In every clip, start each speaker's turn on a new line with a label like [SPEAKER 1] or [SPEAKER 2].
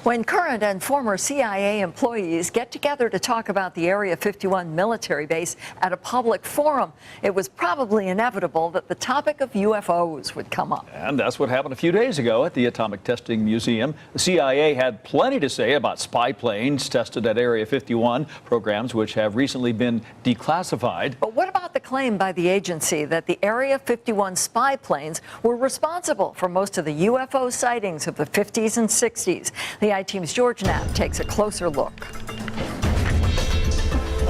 [SPEAKER 1] When current and former CIA employees get together to talk about the Area 51 military base at a public forum, it was probably inevitable that the topic of UFOs would come up.
[SPEAKER 2] And that's what happened a few days ago at the Atomic Testing Museum. The CIA had plenty to say about spy planes tested at Area 51, programs which have recently been declassified.
[SPEAKER 1] But what about the claim by the agency that the Area 51 spy planes were responsible for most of the UFO sightings of the 50s and 60s? The I-Team's George Knapp takes a closer look.
[SPEAKER 3] But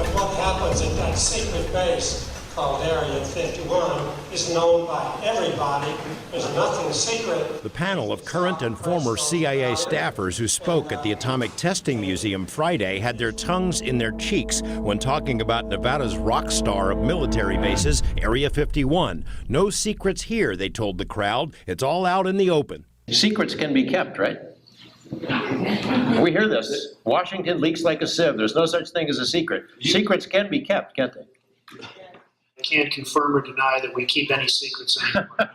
[SPEAKER 3] what happens at that secret base called Area 51 is known by everybody. There's nothing secret.
[SPEAKER 4] The panel of current and former CIA staffers who spoke at the Atomic Testing Museum Friday had their tongues in their cheeks when talking about Nevada's rock star of military bases, Area 51. No secrets here, they told the crowd. It's all out in the open.
[SPEAKER 5] Secrets can be kept, right? We hear this. Washington leaks like a sieve. There's no such thing as a secret. Secrets can be kept, can't they?
[SPEAKER 6] I can't confirm or deny that we keep any secrets anymore.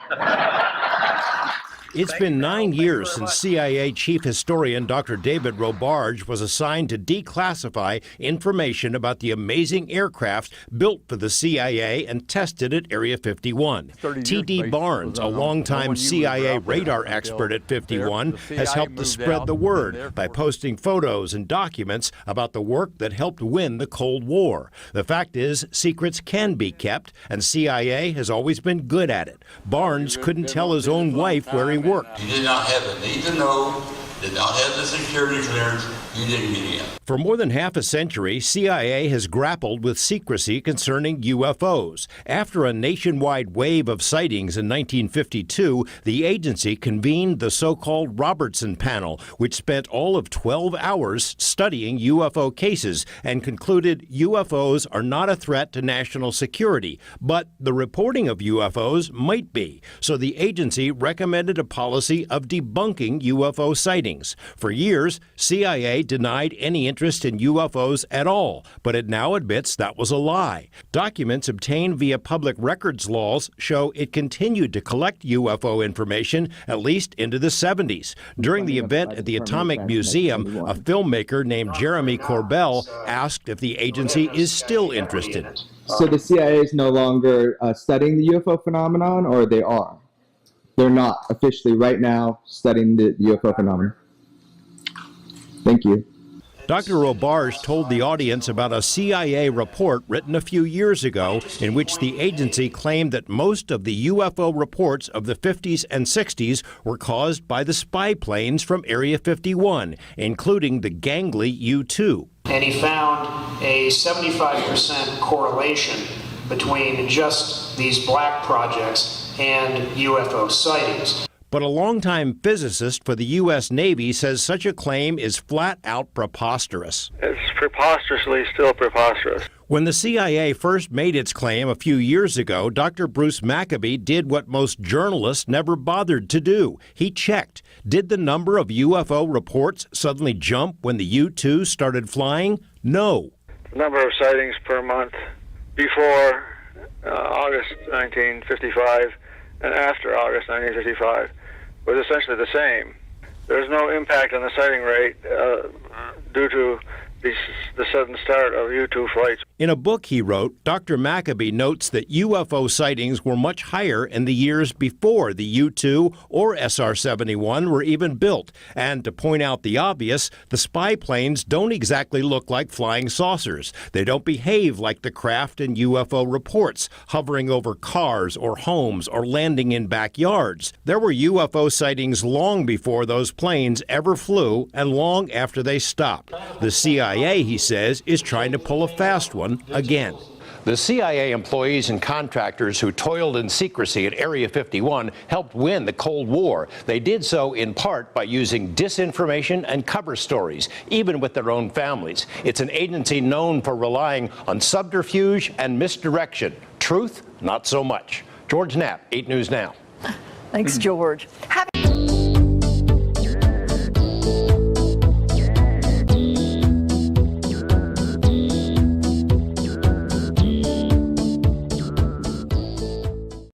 [SPEAKER 4] It's been 9 years since CIA Chief Historian Dr. David Robarge was assigned to declassify information about the amazing aircraft built for the CIA and tested at Area 51. T.D. Barnes, a longtime CIA radar expert at 51, has helped to spread the word by posting photos and documents about the work that helped win the Cold War. The fact is, secrets can be kept, and CIA has always been good at it. Barnes couldn't tell his own wife where he worked.
[SPEAKER 7] He did not have a need to know, did not have the security clearance, he didn't get in.
[SPEAKER 4] For more than half a century, CIA has grappled with secrecy concerning UFOs. After a nationwide wave of sightings in 1952, the agency convened the so-called Robertson Panel, which spent all of 12 hours studying UFO cases and concluded UFOs are not a threat to national security, but the reporting of UFOs might be. So the agency recommended a policy of debunking UFO sightings. For years, CIA denied any interest in UFOs at all, but it now admits that was a lie. Documents obtained via public records laws show it continued to collect UFO information at least into the 70s. During the event at the Atomic Museum, a filmmaker named Jeremy Corbell asked if the agency is still interested.
[SPEAKER 8] So the CIA is no longer studying the UFO phenomenon, or they are? They're not officially right now studying the UFO phenomenon. Thank you.
[SPEAKER 4] Dr. Robarge told the audience about a CIA report written a few years ago in which the agency claimed that most of the UFO reports of the 50s and 60s were caused by the spy planes from Area 51, including the gangly U-2.
[SPEAKER 6] And he found a 75% correlation between just these black projects and UFO sightings.
[SPEAKER 4] But a longtime physicist for the U.S. Navy says such a claim is flat-out preposterous.
[SPEAKER 9] It's preposterously still preposterous.
[SPEAKER 4] When the CIA first made its claim a few years ago, Dr. Bruce Maccabee did what most journalists never bothered to do. He checked. Did the number of UFO reports suddenly jump when the U-2 started flying? No.
[SPEAKER 9] The number of sightings per month before August 1955 and after August 1955 was essentially the same. There's no impact on the sighting rate due to the sudden start of U-2 flights.
[SPEAKER 4] In a book he wrote, Dr. Maccabee notes that UFO sightings were much higher in the years before the U-2 or SR-71 were even built. And to point out the obvious, the spy planes don't exactly look like flying saucers. They don't behave like the craft in UFO reports, hovering over cars or homes or landing in backyards. There were UFO sightings long before those planes ever flew and long after they stopped. The CIA, he says, is trying to pull a fast one again.
[SPEAKER 5] The CIA employees and contractors who toiled in secrecy at Area 51 helped win the Cold War. They did so in part by using disinformation and cover stories, even with their own families. It's an agency known for relying on subterfuge and misdirection. Truth, not so much. George Knapp, 8 News Now.
[SPEAKER 1] Thanks, George.